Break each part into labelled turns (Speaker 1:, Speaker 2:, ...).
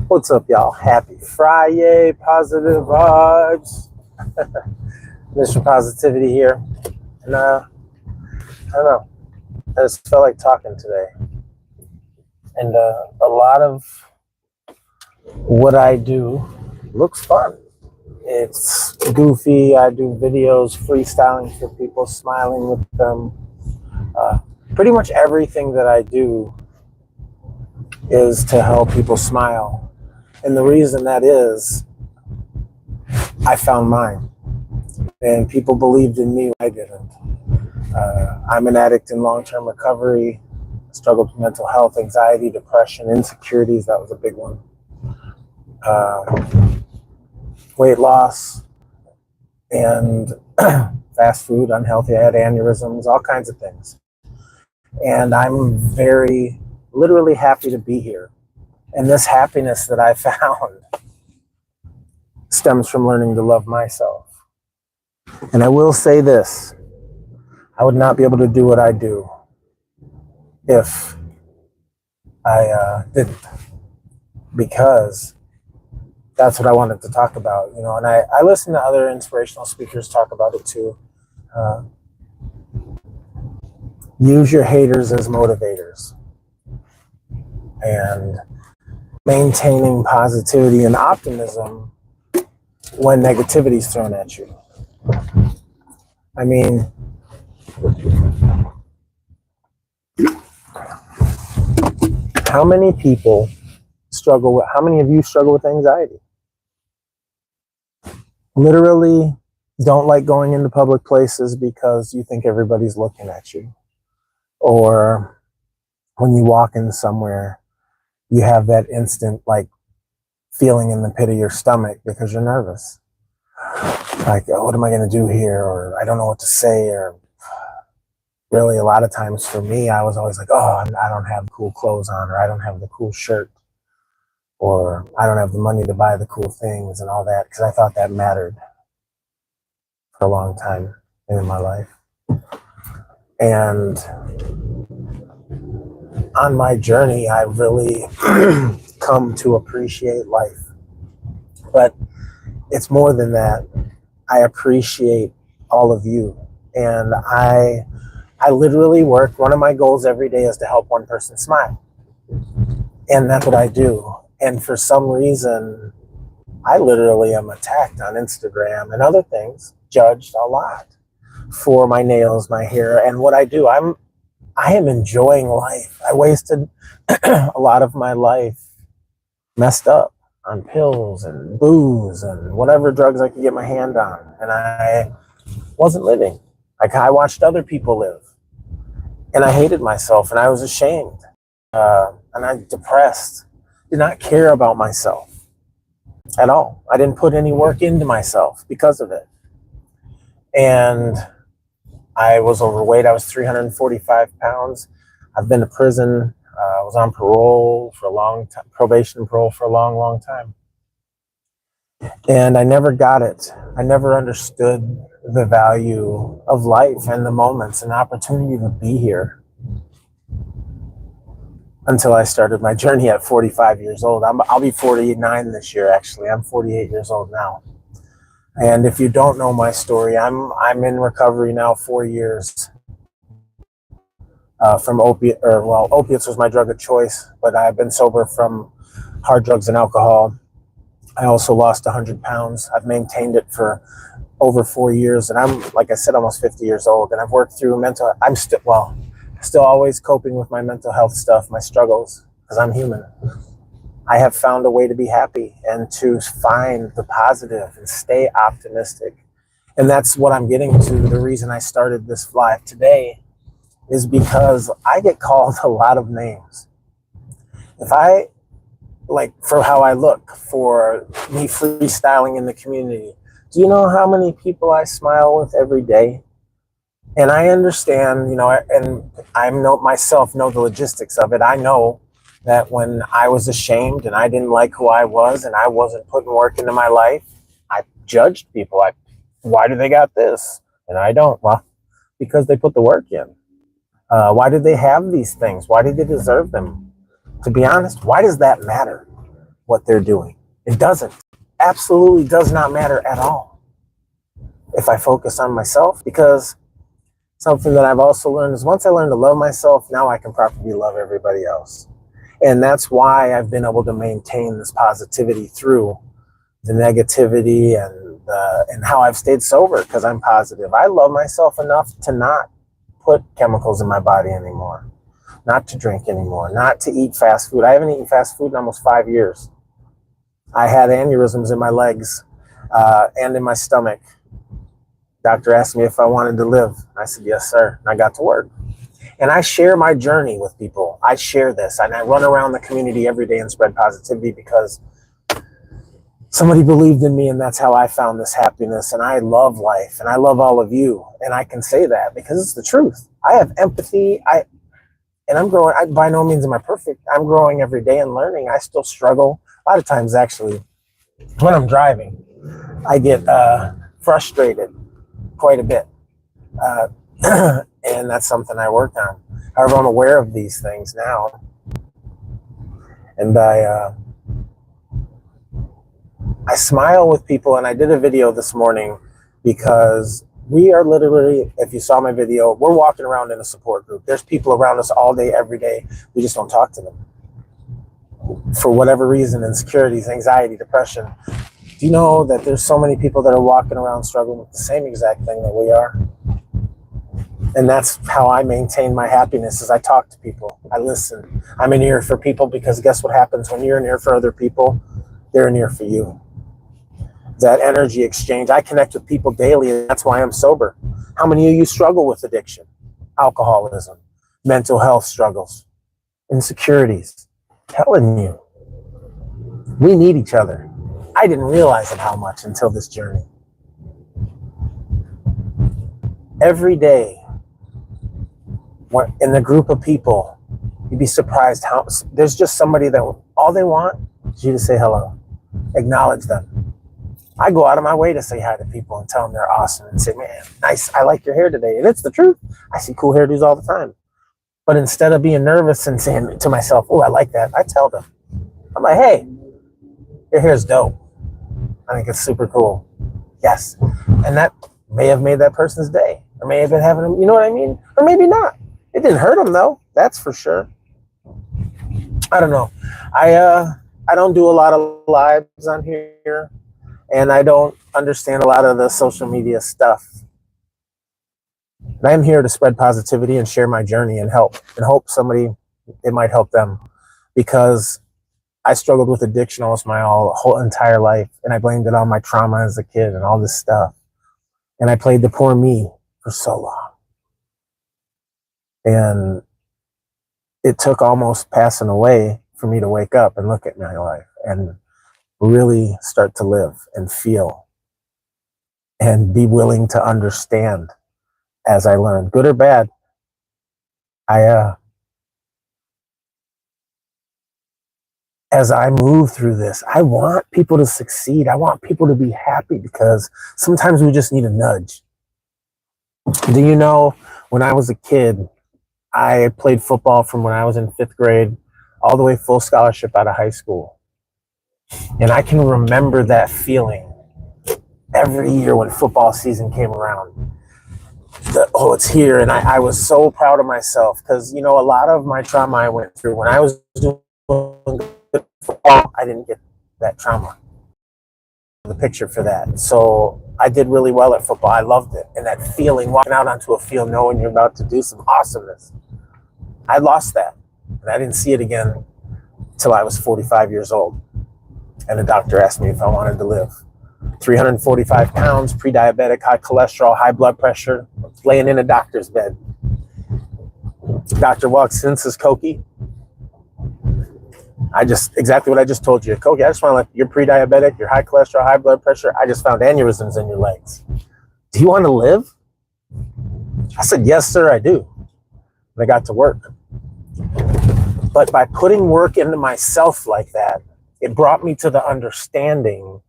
Speaker 1: What's up, y'all? Happy Friday, positive vibes. Mr. Positivity here. And I don't know, I just felt like talking today. And a lot of what I do looks fun. It's goofy. I do videos freestyling for people, smiling with them. Pretty much everything that I do is to help people smile. And the reason that is, I found mine. And people believed in me when I didn't. I'm an addict in long-term recovery, struggled with mental health, anxiety, depression, insecurities. That was a big one. Weight loss and fast food, unhealthy. I had aneurysms, all kinds of things. And I'm very, literally happy to be here. And this happiness that I found stems from learning to love myself. And I will say this, I would not be able to do what I do if I didn't, because that's what I wanted to talk about, you know, and I listen to other inspirational speakers talk about it too. Use your haters as motivators, and maintaining positivity and optimism when negativity is thrown at you. I mean, how many people struggle with, how many of you struggle with anxiety? Literally don't like going into public places because you think everybody's looking at you. Or when you walk in somewhere, you have that instant like feeling in the pit of your stomach because you're nervous. Like, oh, what am I going to do here? Or I don't know what to say. Or really a lot of times for me, I was always like, oh, I don't have cool clothes on, or I don't have the cool shirt, or I don't have the money to buy the cool things and all that, because I thought that mattered for a long time in my life. And on my journey, I really come to appreciate life. But it's more than that. I appreciate all of you. And I literally work, one of my goals every day is to help one person smile. And that's what I do. And for some reason, I literally am attacked on Instagram and other things, judged a lot for my nails, my hair, and what I do. I am enjoying life. I wasted a lot of my life messed up on pills and booze and whatever drugs I could get my hand on. And I wasn't living. Like, I watched other people live. And I hated myself, and I was ashamed. And I depressed. Did not care about myself at all. I didn't put any work into myself because of it. And I was overweight. I was 345 pounds. I've been to prison. I was on parole for a long time, probation and parole for a long, long time. And I never got it. I never understood the value of life and the moments and opportunity to be here until I started my journey at 45 years old. I'll be 49 this year, actually. I'm 48 years old now. And if you don't know my story, I'm in recovery now 4 years from opiates was my drug of choice, but I've been sober from hard drugs and alcohol. I also lost 100 pounds. I've maintained it for over 4 years, and I'm, like I said, almost 50 years old, and I've worked through I'm still always coping with my mental health stuff, my struggles, because I'm human. I have found a way to be happy and to find the positive and stay optimistic. And that's what I'm getting to. The reason I started this live today is because I get called a lot of names. If I, like, for how I look, for me freestyling in the community, do you know how many people I smile with every day? And I understand, you know, and I know myself, know the logistics of it. I know that when I was ashamed and I didn't like who I was and I wasn't putting work into my life, I judged people. Why do they got this and I don't? Well, because they put the work in. Why did they have these things? Why did they deserve them? To be honest, why does that matter? what they're doing. It doesn't. Absolutely does not matter at all if I focus on myself, because something that I've also learned is once I learn to love myself, now I can properly love everybody else. And that's why I've been able to maintain this positivity through the negativity and how I've stayed sober, because I'm positive. I love myself enough to not put chemicals in my body anymore, not to drink anymore, not to eat fast food. I haven't eaten fast food in almost 5 years. I had aneurysms in my legs and in my stomach. Doctor asked me if I wanted to live. I said, yes, sir. And I got to work. And I share my journey with people. I share this, and I run around the community every day and spread positivity because somebody believed in me, and that's how I found this happiness. And I love life, and I love all of you. And I can say that because it's the truth. I have empathy. And I'm growing. By no means am I perfect. I'm growing every day and learning. I still struggle. A lot of times, actually, when I'm driving, I get frustrated quite a bit. And that's something I work on. However, I'm aware of these things now. And I smile with people. And I did a video this morning because we are literally, if you saw my video, we're walking around in a support group. There's people around us all day, every day. We just don't talk to them. For whatever reason, insecurities, anxiety, depression. Do you know that there's so many people that are walking around struggling with the same exact thing that we are? And that's how I maintain my happiness, is I talk to people. I listen. I'm an ear for people, because guess what happens when you're an ear for other people? They're an ear for you. That energy exchange. I connect with people daily, and that's why I'm sober. How many of you struggle with addiction, alcoholism, mental health struggles, insecurities? Telling you, we need each other. I didn't realize it how much until this journey. Every day, in the group of people, you'd be surprised how there's just somebody that all they want is you to say hello, acknowledge them. I go out of my way to say hi to people and tell them they're awesome and say, man, nice, I like your hair today. And it's the truth. I see cool hairdos all the time. But instead of being nervous and saying to myself, oh, I like that, I tell them. I'm like, hey, your hair's dope. I think it's super cool. Yes. And that may have made that person's day, or may have been having them, you know what I mean? Or maybe not. It didn't hurt them though. That's for sure. I don't know. I don't do a lot of lives on here, and I don't understand a lot of the social media stuff. I'm here to spread positivity and share my journey and help, and hope somebody, it might help them, because I struggled with addiction almost my whole entire life, and I blamed it on my trauma as a kid and all this stuff. And I played the poor me for so long. And it took almost passing away for me to wake up and look at my life and really start to live and feel and be willing to understand as I learned, good or bad. As I move through this, I want people to succeed. I want people to be happy, because sometimes we just need a nudge. Do you know, when I was a kid, I played football from when I was in 5th grade all the way full scholarship out of high school. And I can remember that feeling every year when football season came around. Oh, it's here. And I was so proud of myself, because, you know, a lot of my trauma I went through when I was doing football, I didn't get that trauma. The picture for that. So I did really well at football. I loved it. And that feeling, walking out onto a field knowing you're about to do some awesomeness. I lost that. And I didn't see it again until I was 45 years old. And the doctor asked me if I wanted to live. 345 pounds, pre-diabetic, high cholesterol, high blood pressure, laying in a doctor's bed. Doctor walks in, says, Koki, exactly what I just told you. Koki, I just want to let you're pre-diabetic, you're high cholesterol, high blood pressure. I just found aneurysms in your legs. Do you want to live? I said, yes, sir, I do. And I got to work. But by putting work into myself like that, it brought me to the understanding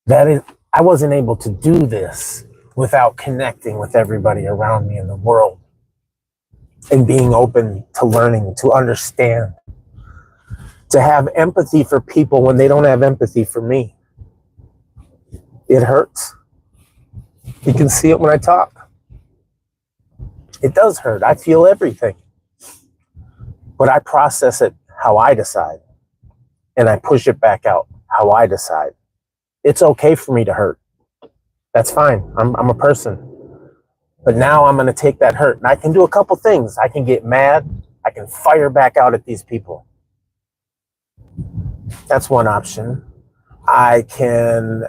Speaker 1: that I wasn't able to do this without connecting with everybody around me in the world and being open to learning, to understand. To have empathy for people when they don't have empathy for me. It hurts. You can see it when I talk. It does hurt. I feel everything. But I process it how I decide. And I push it back out how I decide. It's okay for me to hurt. That's fine. I'm a person. But now I'm going to take that hurt. And I can do a couple things. I can get mad. I can fire back out at these people. That's one option. I can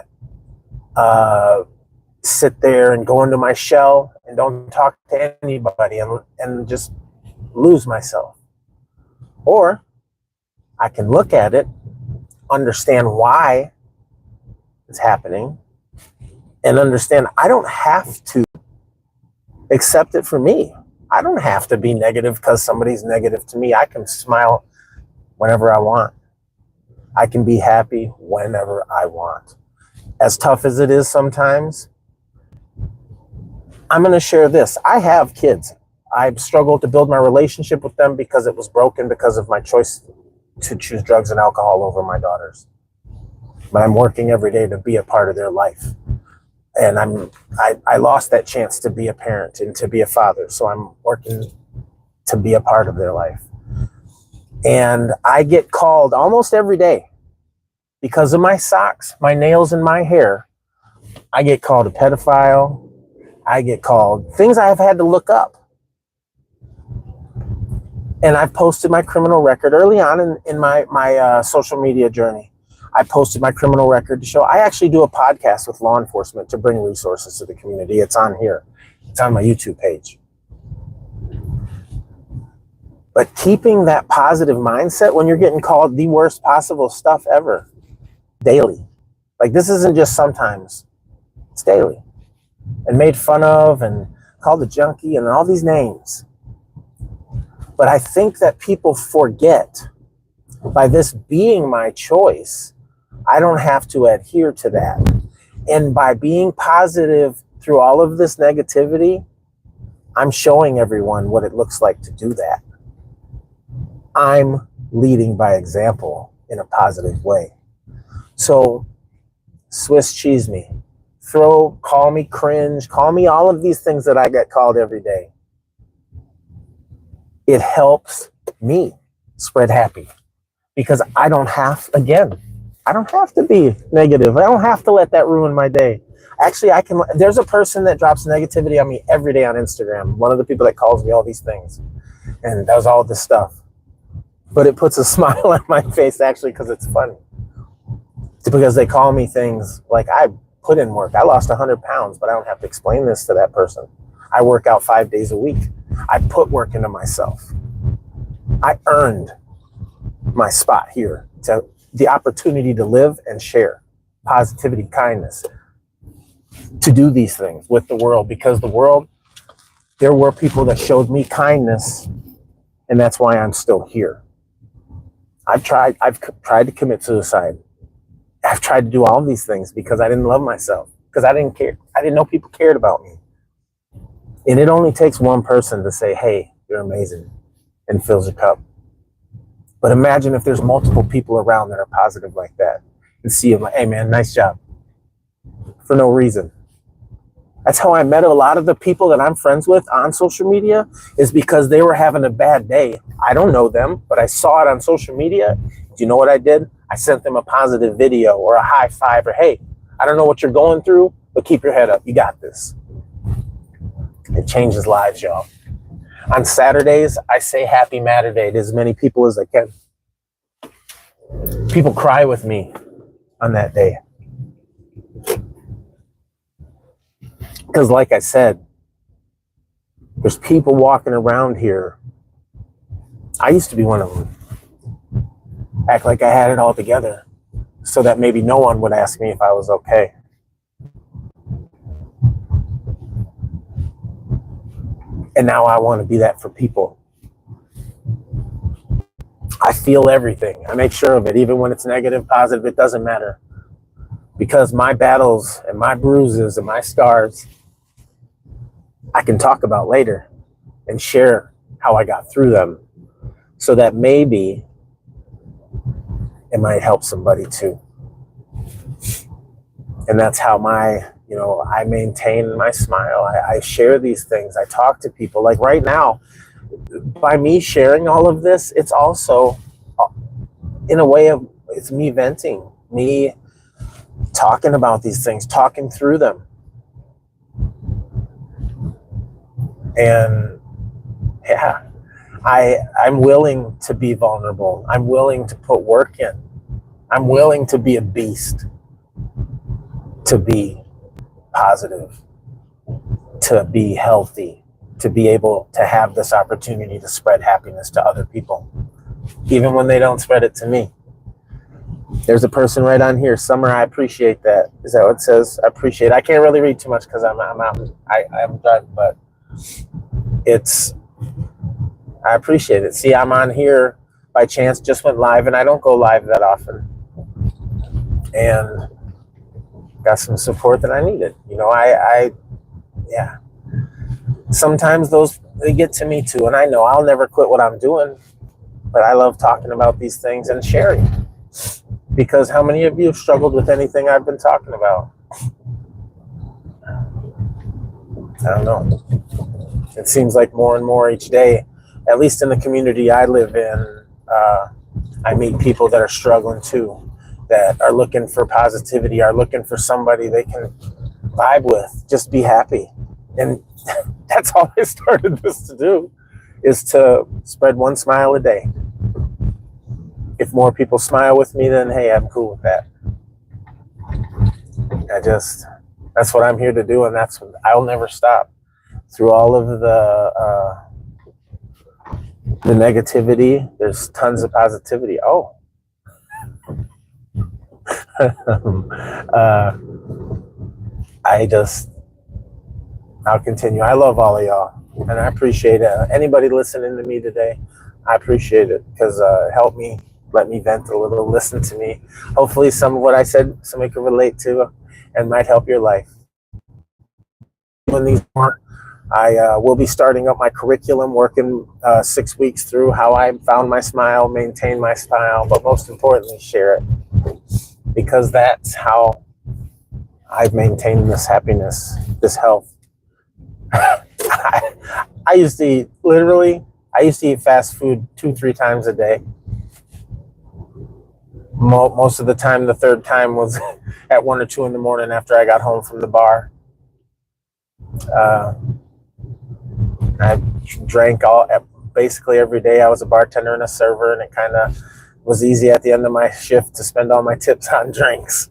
Speaker 1: sit there and go into my shell and don't talk to anybody and just lose myself. Or I can look at it, understand why it's happening, and understand I don't have to accept it for me. I don't have to be negative because somebody's negative to me. I can smile whenever I want. I can be happy whenever I want. As tough as it is sometimes, I'm going to share this. I have kids. I've struggled to build my relationship with them because it was broken because of my choice to choose drugs and alcohol over my daughters. But I'm working every day to be a part of their life. And I lost that chance to be a parent and to be a father. So I'm working to be a part of their life. And I get called almost every day because of my socks, my nails, and my hair. I get called a pedophile. I get called things I have had to look up. And I've posted my criminal record early on in my social media journey. I posted my criminal record to show. I actually do a podcast with law enforcement to bring resources to the community. It's on here. It's on my YouTube page. But keeping that positive mindset when you're getting called the worst possible stuff ever, daily. Like this isn't just sometimes, it's daily. And made fun of and called a junkie and all these names. But I think that people forget by this being my choice, I don't have to adhere to that. And by being positive through all of this negativity, I'm showing everyone what it looks like to do that. I'm leading by example in a positive way. So Swiss cheese me, call me cringe, call me all of these things that I get called every day. It helps me spread happy because I don't have to be negative. I don't have to let that ruin my day. Actually, there's a person that drops negativity on me every day on Instagram. One of the people that calls me all these things and does all this stuff. But it puts a smile on my face actually because it's funny. It's because they call me things like I put in work. I lost 100 pounds, but I don't have to explain this to that person. I work out 5 days a week. I put work into myself. I earned my spot here, to the opportunity to live and share positivity, kindness, to do these things with the world, because the world, there were people that showed me kindness, and that's why I'm still here. I've tried to commit suicide. I've tried to do all these things because I didn't love myself, because I didn't care. I didn't know people cared about me. And it only takes one person to say, hey, you're amazing, and fills your cup. But imagine if there's multiple people around that are positive like that and see them like, hey man, nice job. For no reason. That's how I met a lot of the people that I'm friends with on social media, is because they were having a bad day. I don't know them, but I saw it on social media. Do you know what I did? I sent them a positive video or a high five or, hey, I don't know what you're going through, but keep your head up. You got this. It changes lives, y'all. On Saturdays, I say happy Matter Day to as many people as I can. People cry with me on that day. Because like I said, there's people walking around here. I used to be one of them. Act like I had it all together so that maybe no one would ask me if I was okay. And now I want to be that for people. I feel everything. I make sure of it. Even when it's negative, positive, it doesn't matter. Because my battles and my bruises and my scars, I can talk about later and share how I got through them, so that maybe it might help somebody too. And that's how I maintain my smile. I share these things. I talk to people. Like right now, by me sharing all of this, it's also in a way of, it's me venting, me talking about these things, talking through them. And yeah, I'm willing to be vulnerable. I'm willing to put work in. I'm willing to be a beast, to be positive, to be healthy, to be able to have this opportunity to spread happiness to other people, even when they don't spread it to me. There's a person right on here. Summer, I appreciate that. Is that what it says? I appreciate it. I can't really read too much because I'm done, but I appreciate it. See, I'm on here by chance, just went live, and I don't go live that often. And got some support that I needed. Yeah. Sometimes they get to me too, and I know I'll never quit what I'm doing, but I love talking about these things and sharing. Because how many of you have struggled with anything I've been talking about? I don't know. It seems like more and more each day, at least in the community I live in, I meet people that are struggling too, that are looking for positivity, are looking for somebody they can vibe with, just be happy. And that's all I started this to do, is to spread one smile a day. If more people smile with me, then hey, I'm cool with that. That's what I'm here to do, and I'll never stop. Through all of the negativity, there's tons of positivity. Oh. I'll continue. I love all of y'all, and I appreciate anybody listening to me today. I appreciate it because it helped me, let me vent a little, listen to me. Hopefully some of what I said somebody can relate to and might help your life. Doing these more, I will be starting up my curriculum, working 6 weeks through how I found my smile, maintain my smile, but most importantly, share it. Because that's how I've maintained this happiness, this health. I used to eat fast food 2-3 times a day. Most of the time, the third time was at 1 or 2 in the morning after I got home from the bar. I drank basically every day. I was a bartender and a server, and it kind of was easy at the end of my shift to spend all my tips on drinks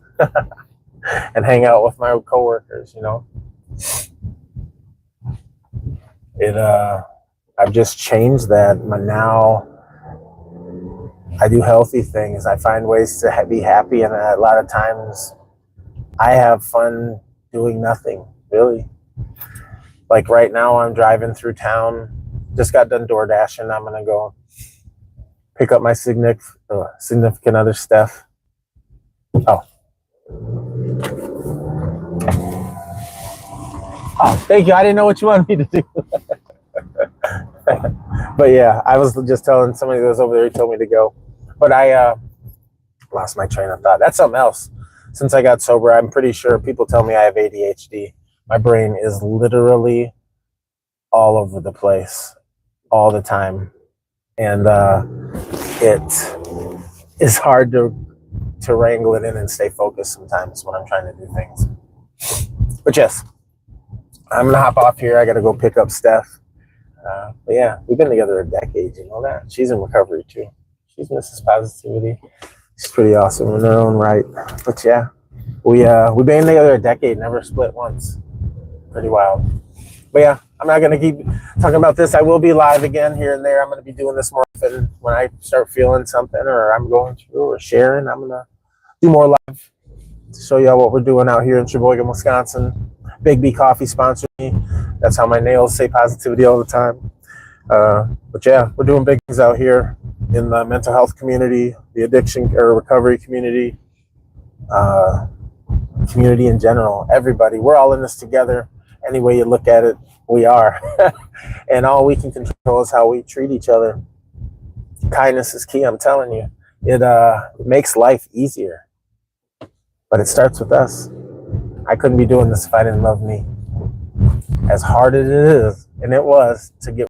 Speaker 1: and hang out with my coworkers, I've just changed that. Now I do healthy things. I find ways to be happy, and a lot of times I have fun doing nothing, really. Like right now, I'm driving through town. Just got done door dashing. I'm gonna go pick up my significant other, Steph. Oh, thank you. I didn't know what you wanted me to do. But yeah, I was just telling somebody that was over there, he told me to go. But I lost my train of thought. That's something else. Since I got sober, I'm pretty sure people tell me I have ADHD. My brain is literally all over the place all the time. And it is hard to wrangle it in and stay focused sometimes when I'm trying to do things. But yes, I'm going to hop off here. I got to go pick up Steph. But yeah, we've been together a decade, you know that? She's in recovery too. She's Mrs. Positivity. She's pretty awesome in her own right. But yeah, we've been together a decade, never split once. Pretty wild. But yeah, I'm not going to keep talking about this. I will be live again here and there. I'm going to be doing this more often when I start feeling something or I'm going through or sharing. I'm going to do more live to show y'all what we're doing out here in Sheboygan, Wisconsin. Big B Coffee sponsored me. That's how my nails say positivity all the time. But yeah, we're doing big things out here in the mental health community, the addiction or recovery community, community in general. Everybody, we're all in this together. Any way you look at it, we are. And all we can control is how we treat each other. Kindness is key, I'm telling you. It makes life easier, but it starts with us. I couldn't be doing this if I didn't love me. As hard as it is, and it was, to get